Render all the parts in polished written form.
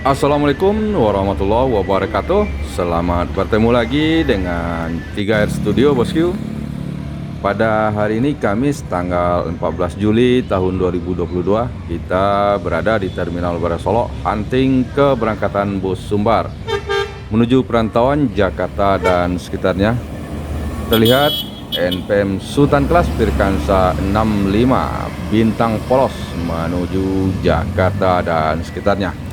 Assalamualaikum warahmatullahi wabarakatuh. Selamat bertemu lagi dengan 3R Studio bosku. Pada hari ini Kamis tanggal 14 Juli tahun 2022, kita berada di Terminal Barat Solok, hunting keberangkatan bus Sumbar menuju perantauan Jakarta dan sekitarnya. Terlihat NPM Sultan Kelas Firkansa 65 Bintang Polos menuju Jakarta dan sekitarnya.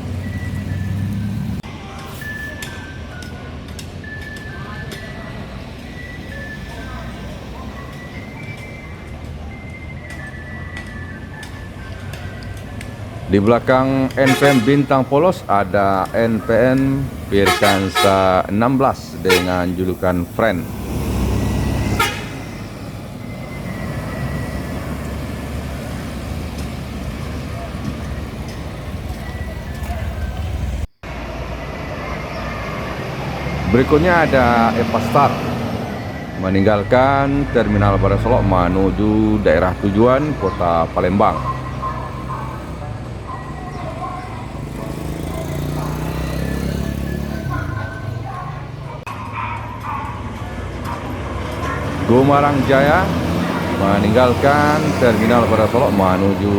Di belakang NPM Bintang Polos ada NPM Firkansa 16 dengan julukan Friend. Berikutnya ada Epastar meninggalkan Terminal Barat Solok menuju daerah tujuan Kota Palembang. Gumarang Jaya meninggalkan Terminal Barat Solok menuju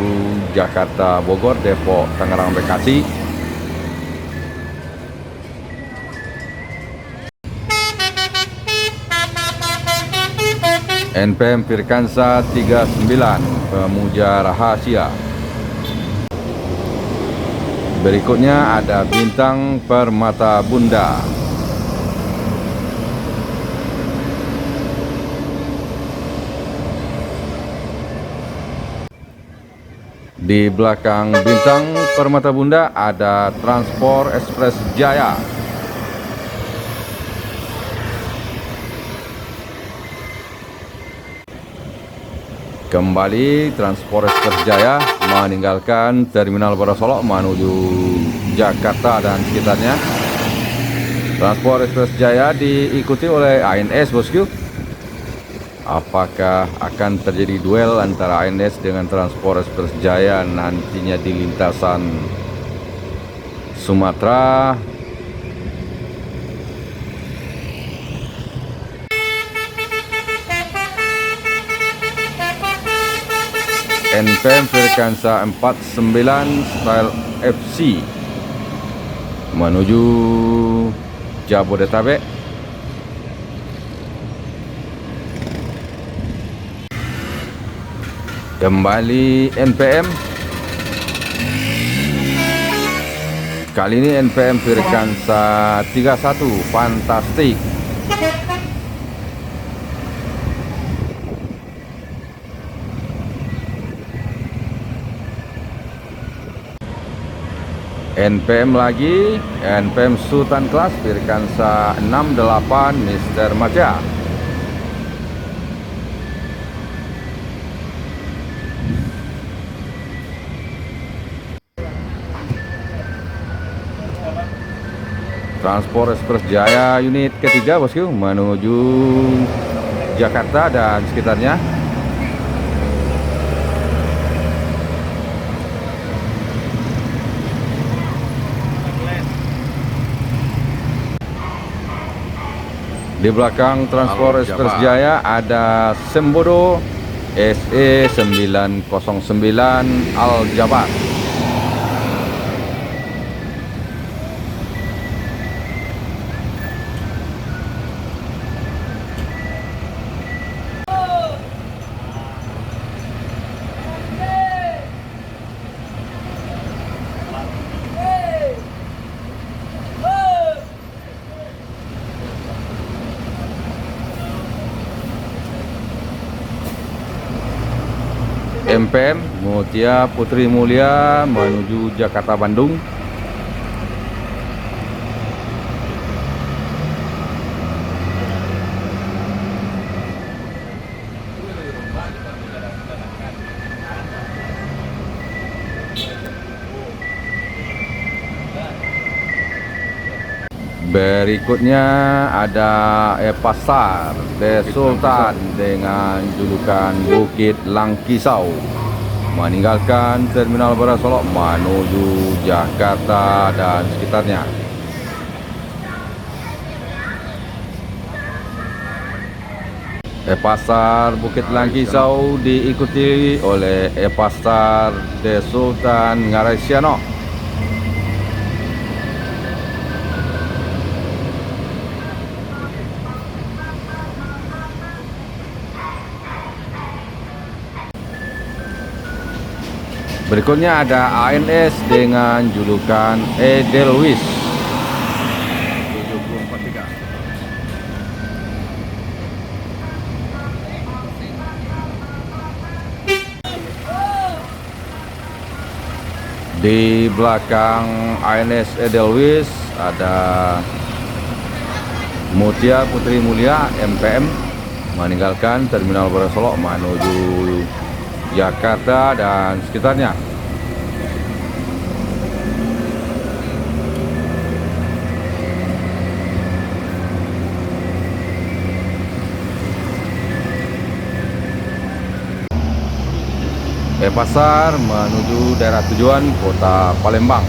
Jakarta, Bogor, Depok, Tangerang, Bekasi. NPM Firkansa 39 Pemuja Rahasia. Berikutnya ada Bintang Permata Bunda. Di belakang Bintang Permata Bunda ada Transport Express Jaya. Kembali Transport Express Jaya meninggalkan Terminal Barat Solok menuju Jakarta dan sekitarnya. Transport Express Jaya diikuti oleh ANS bosku. Apakah akan terjadi duel antara ANS dengan Transport Express Jaya nantinya di lintasan Sumatera? NPM Firkansa 49 Style FC menuju Jabodetabek. Kembali NPM. Kali ini NPM Firkansa 31 Fantastik. NPM lagi, NPM Sultan Kelas Firkansa 68 Mister Maja. Transport Express Jaya unit ketiga bosku menuju Jakarta dan sekitarnya. Di belakang Transport Express Jaya ada Sembodo SE 909 Al Jabar. MPM Mutia Putri Mulia menuju Jakarta Bandung. Berikutnya ada Pasar The Sultan dengan julukan Bukit Langkisau. meninggalkan Terminal Barat Solok menuju Jakarta dan sekitarnya. Pasar Bukit Langkisau diikuti oleh Pasar De Sultan Ngarai Siano. Berikutnya ada ANS dengan julukan Edelweiss 743. Di belakang ANS Edelweiss ada Mutia Putri Mulia MPM meninggalkan Terminal Barat Solok menuju Jakarta dan sekitarnya. Pasar menuju daerah tujuan Kota Palembang.